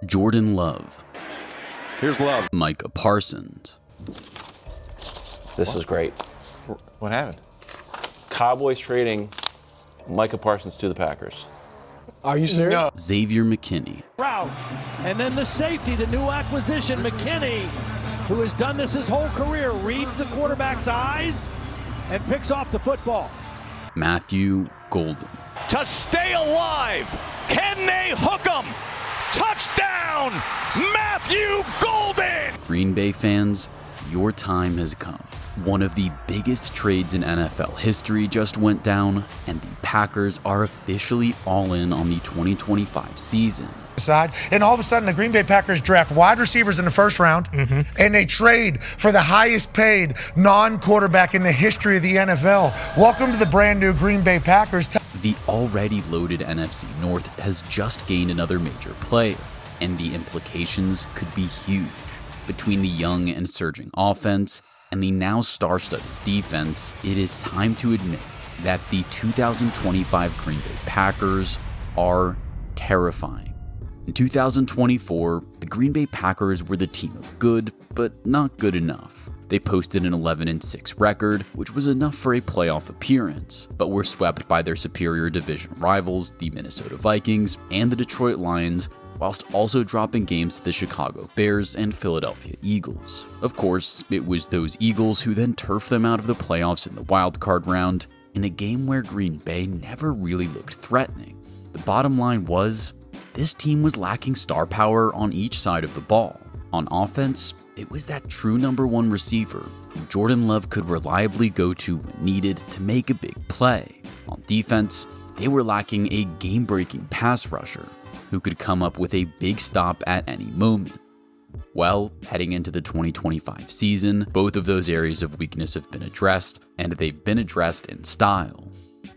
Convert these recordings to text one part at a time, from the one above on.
Jordan Love. Here's Love. Micah Parsons. This is great. What happened? Cowboys trading Micah Parsons to the Packers. Are you serious? No. Xavier McKinney. Route. And then the safety, the new acquisition, McKinney, who has done this his whole career, reads the quarterback's eyes and picks off the football. Matthew Golden. To stay alive. Can they hook 'em? Touchdown, Matthew Golden! Green Bay fans, your time has come. One of the biggest trades in NFL history just went down, and the Packers are officially all in on the 2025 season. And all of a sudden, the Green Bay Packers draft wide receivers in the first round, and they trade for the highest paid non-quarterback in the history of the NFL. Welcome to the brand new Green Bay Packers. The already loaded NFC North has just gained another major player, and the implications could be huge. Between the young and surging offense and the now star-studded defense, it is time to admit that the 2025 Green Bay Packers are terrifying. In 2024, the Green Bay Packers were the team of good, but not good enough. They posted an 11-6 record, which was enough for a playoff appearance, but were swept by their superior division rivals, the Minnesota Vikings and the Detroit Lions, whilst also dropping games to the Chicago Bears and Philadelphia Eagles. Of course, it was those Eagles who then turfed them out of the playoffs in the wildcard round, in a game where Green Bay never really looked threatening. The bottom line was, this team was lacking star power on each side of the ball. On offense, it was that true number one receiver who Jordan Love could reliably go to when needed to make a big play. On defense, they were lacking a game-breaking pass rusher who could come up with a big stop at any moment. Well, heading into the 2025 season, both of those areas of weakness have been addressed, and they've been addressed in style.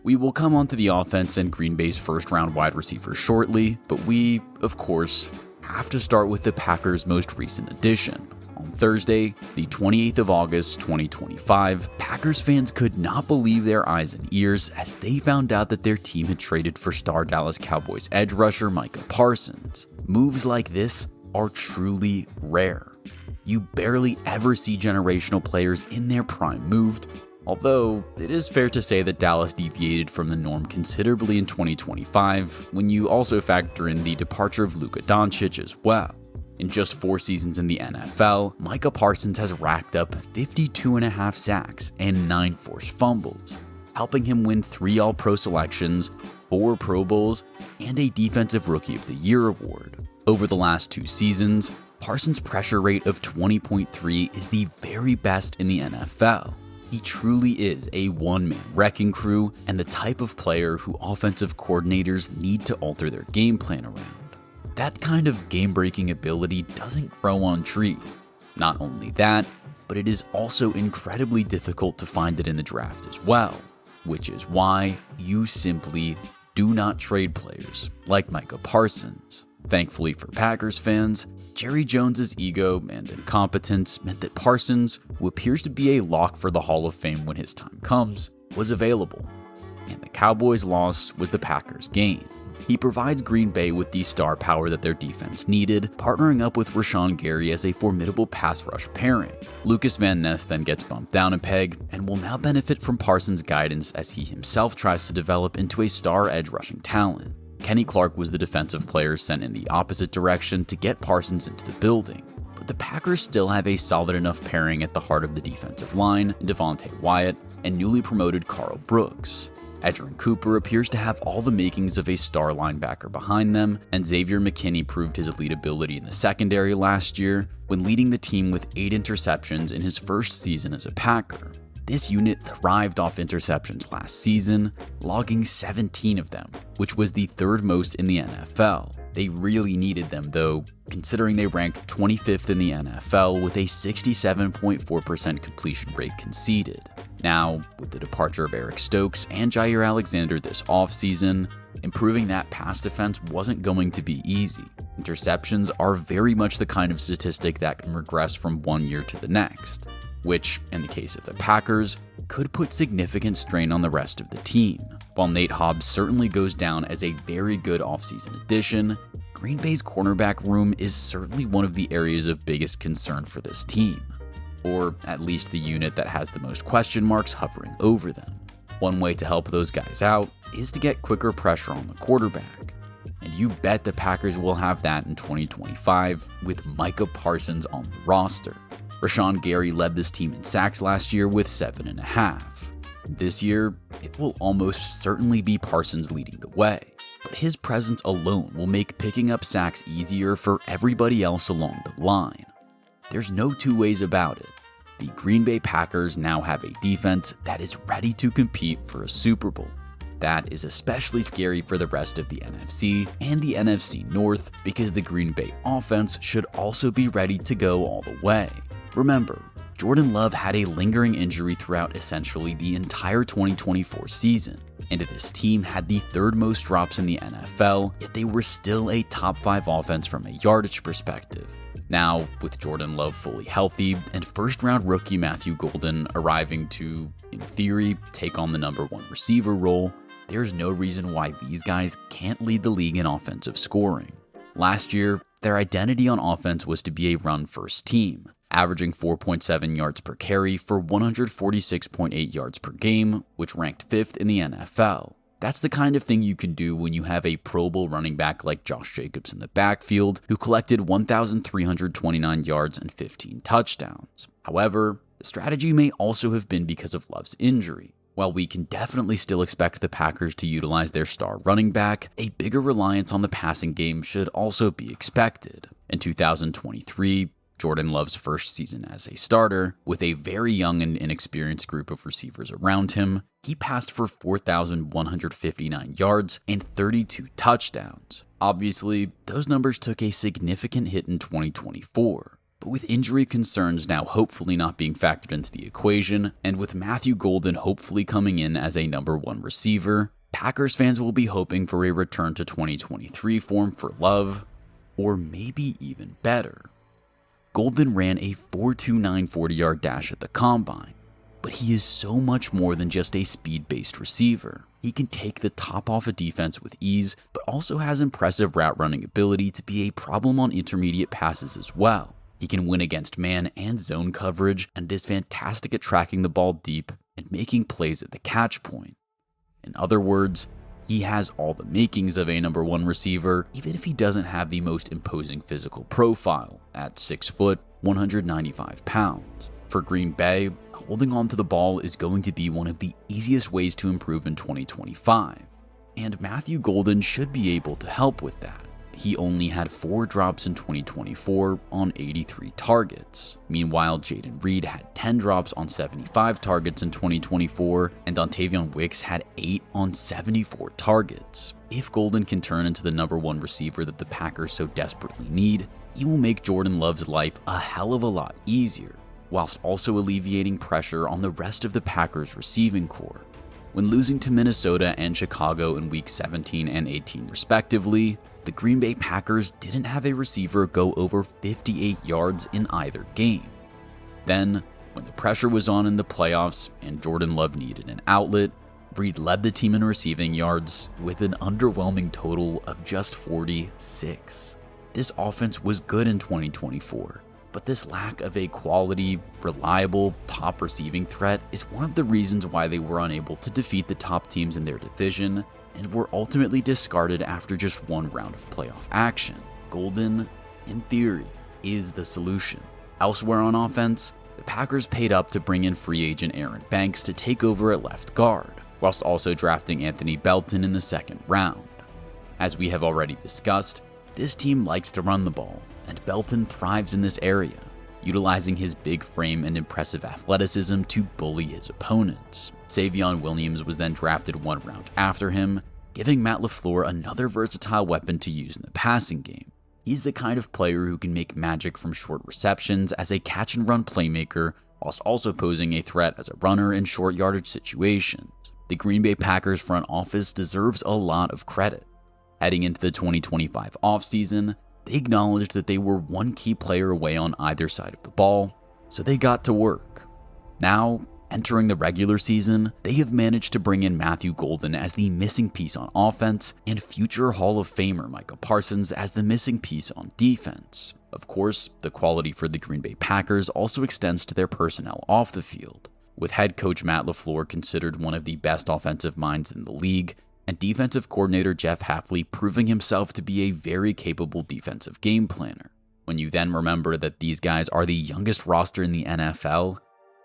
We will come on to the offense and Green Bay's first-round wide receiver shortly, but we, of course, have to start with the Packers' most recent addition. On Thursday, the 28th of August, 2025, Packers fans could not believe their eyes and ears as they found out that their team had traded for star Dallas Cowboys edge rusher Micah Parsons. Moves like this are truly rare. You barely ever see generational players in their prime moved, although it is fair to say that Dallas deviated from the norm considerably in 2025 when you also factor in the departure of Luka Doncic as well. In just 4 seasons in the NFL, Micah Parsons has racked up 52.5 sacks and 9 forced fumbles, helping him win 3 All-Pro selections, 4 Pro Bowls, and a Defensive Rookie of the Year award. Over the last 2 seasons, Parsons' pressure rate of 20.3 is the very best in the NFL. He truly is a one-man wrecking crew and the type of player who offensive coordinators need to alter their game plan around. That kind of game-breaking ability doesn't grow on trees. Not only that, but it is also incredibly difficult to find it in the draft as well, which is why you simply do not trade players like Micah Parsons. Thankfully for Packers fans, Jerry Jones's ego and incompetence meant that Parsons, who appears to be a lock for the Hall of Fame when his time comes, was available, and the Cowboys' loss was the Packers' gain. He provides Green Bay with the star power that their defense needed, partnering up with Rashan Gary as a formidable pass rush pairing. Lucas Van Ness then gets bumped down a peg and will now benefit from Parsons' guidance as he himself tries to develop into a star edge rushing talent. Kenny Clark was the defensive player sent in the opposite direction to get Parsons into the building, but the Packers still have a solid enough pairing at the heart of the defensive line in Devontae Wyatt and newly promoted Carl Brooks. Edgerrin Cooper appears to have all the makings of a star linebacker behind them, and Xavier McKinney proved his elite ability in the secondary last year when leading the team with 8 interceptions in his first season as a Packer. This unit thrived off interceptions last season, logging 17 of them, which was the 3rd most in the NFL. They really needed them though, considering they ranked 25th in the NFL with a 67.4% completion rate conceded. Now, with the departure of Eric Stokes and Jair Alexander this offseason, improving that pass defense wasn't going to be easy. Interceptions are very much the kind of statistic that can regress from one year to the next, which, in the case of the Packers, could put significant strain on the rest of the team. While Nate Hobbs certainly goes down as a very good offseason addition, Green Bay's cornerback room is certainly one of the areas of biggest concern for this team, or at least the unit that has the most question marks hovering over them. One way to help those guys out is to get quicker pressure on the quarterback, and you bet the Packers will have that in 2025 with Micah Parsons on the roster. Rashan Gary led this team in sacks last year with 7.5. This year, it will almost certainly be Parsons leading the way, but his presence alone will make picking up sacks easier for everybody else along the line. There's no two ways about it. The Green Bay Packers now have a defense that is ready to compete for a Super Bowl. That is especially scary for the rest of the NFC and the NFC North because the Green Bay offense should also be ready to go all the way. Remember, Jordan Love had a lingering injury throughout essentially the entire 2024 season, and this team had the third most drops in the NFL, yet they were still a top 5 offense from a yardage perspective. Now, with Jordan Love fully healthy and first-round rookie Matthew Golden arriving to, in theory, take on the number 1 receiver role, there's no reason why these guys can't lead the league in offensive scoring. Last year, their identity on offense was to be a run-first team, averaging 4.7 yards per carry for 146.8 yards per game, which ranked 5th in the NFL. That's the kind of thing you can do when you have a Pro Bowl running back like Josh Jacobs in the backfield, who collected 1,329 yards and 15 touchdowns. However, the strategy may also have been because of Love's injury. While we can definitely still expect the Packers to utilize their star running back, a bigger reliance on the passing game should also be expected. In 2023, Jordan Love's first season as a starter, with a very young and inexperienced group of receivers around him, he passed for 4,159 yards and 32 touchdowns. Obviously, those numbers took a significant hit in 2024. But with injury concerns now hopefully not being factored into the equation, and with Matthew Golden hopefully coming in as a number 1 receiver, Packers fans will be hoping for a return to 2023 form for Love, or maybe even better. Golden ran a 4.29 40-yard dash at the combine, but he is so much more than just a speed-based receiver. He can take the top off a defense with ease, but also has impressive route running ability to be a problem on intermediate passes as well. He can win against man and zone coverage, and is fantastic at tracking the ball deep and making plays at the catch point. In other words, he has all the makings of a number 1 receiver, even if he doesn't have the most imposing physical profile at 6 foot, 195 pounds. For Green Bay, holding on to the ball is going to be one of the easiest ways to improve in 2025, and Matthew Golden should be able to help with that. He only had 4 drops in 2024 on 83 targets. Meanwhile, Jaden Reed had 10 drops on 75 targets in 2024, and Dontavion Wicks had 8 on 74 targets. If Golden can turn into the number 1 receiver that the Packers so desperately need, he will make Jordan Love's life a hell of a lot easier, whilst also alleviating pressure on the rest of the Packers' receiving core. When losing to Minnesota and Chicago in weeks 17 and 18 respectively, the Green Bay Packers didn't have a receiver go over 58 yards in either game. Then, when the pressure was on in the playoffs and Jordan Love needed an outlet, Reed led the team in receiving yards with an underwhelming total of just 46. This offense was good in 2024, but this lack of a quality, reliable, top receiving threat is one of the reasons why they were unable to defeat the top teams in their division and were ultimately discarded after just 1 round of playoff action. Golden, in theory, is the solution. Elsewhere on offense, the Packers paid up to bring in free agent Aaron Banks to take over at left guard, whilst also drafting Anthony Belton in the 2nd round. As we have already discussed, this team likes to run the ball, and Belton thrives in this area, utilizing his big frame and impressive athleticism to bully his opponents. Xavier Williams was then drafted 1 round after him, giving Matt LaFleur another versatile weapon to use in the passing game. He's the kind of player who can make magic from short receptions as a catch-and-run playmaker, whilst also posing a threat as a runner in short yardage situations. The Green Bay Packers front office deserves a lot of credit. Heading into the 2025 offseason, they acknowledged that they were 1 key player away on either side of the ball, so they got to work. Now, Entering the regular season, they have managed to bring in Matthew Golden as the missing piece on offense and future Hall of Famer Micah Parsons as the missing piece on defense. Of course, the quality for the Green Bay Packers also extends to their personnel off the field, with head coach Matt LaFleur considered one of the best offensive minds in the league, and defensive coordinator Jeff Hafley proving himself to be a very capable defensive game planner. When you then remember that these guys are the youngest roster in the NFL,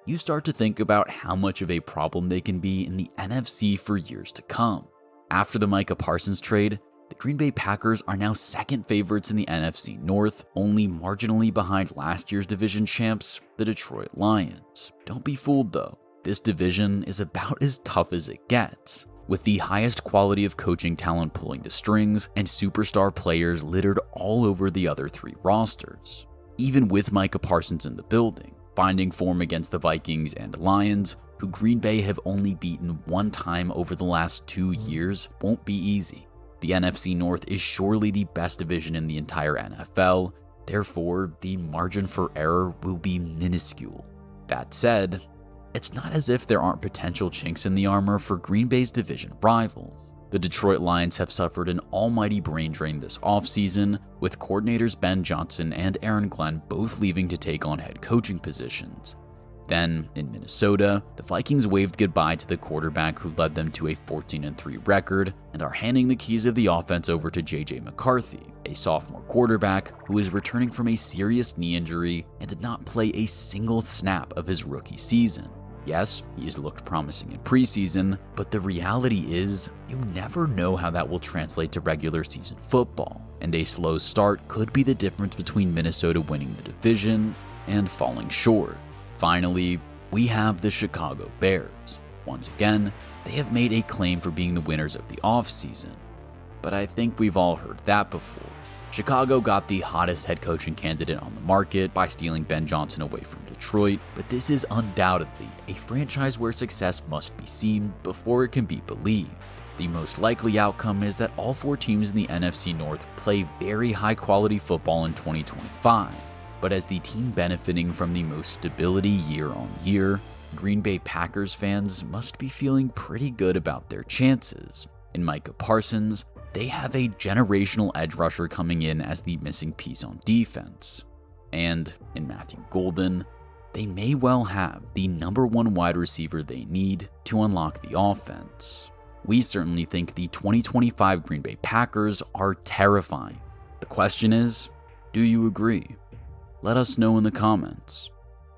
you start to think about how much of a problem they can be in the NFC for years to come. After the Micah Parsons trade, the Green Bay Packers are now second favorites in the NFC North, only marginally behind last year's division champs, the Detroit Lions. Don't be fooled though, this division is about as tough as it gets, with the highest quality of coaching talent pulling the strings and superstar players littered all over the other three rosters. Even with Micah Parsons in the building, finding form against the Vikings and Lions, who Green Bay have only beaten one time over the last 2 years, won't be easy. The NFC North is surely the best division in the entire NFL, therefore the margin for error will be minuscule. That said, it's not as if there aren't potential chinks in the armor for Green Bay's division rivals. The Detroit Lions have suffered an almighty brain drain this offseason, with coordinators Ben Johnson and Aaron Glenn both leaving to take on head coaching positions. Then, in Minnesota, the Vikings waved goodbye to the quarterback who led them to a 14-3 record and are handing the keys of the offense over to JJ McCarthy, a sophomore quarterback who is returning from a serious knee injury and did not play a single snap of his rookie season. Yes, he has looked promising in preseason, but the reality is, you never know how that will translate to regular season football, and a slow start could be the difference between Minnesota winning the division and falling short. Finally, we have the Chicago Bears. Once again, they have made a claim for being the winners of the offseason, but I think we've all heard that before. Chicago got the hottest head coaching candidate on the market by stealing Ben Johnson away from Detroit, but this is undoubtedly a franchise where success must be seen before it can be believed. The most likely outcome is that all 4 teams in the NFC North play very high quality football in 2025, but as the team benefiting from the most stability year on year, Green Bay Packers fans must be feeling pretty good about their chances. In Micah Parsons, they have a generational edge rusher coming in as the missing piece on defense. And in Matthew Golden, they may well have the #1 wide receiver they need to unlock the offense. We certainly think the 2025 Green Bay Packers are terrifying. The question is, do you agree? Let us know in the comments.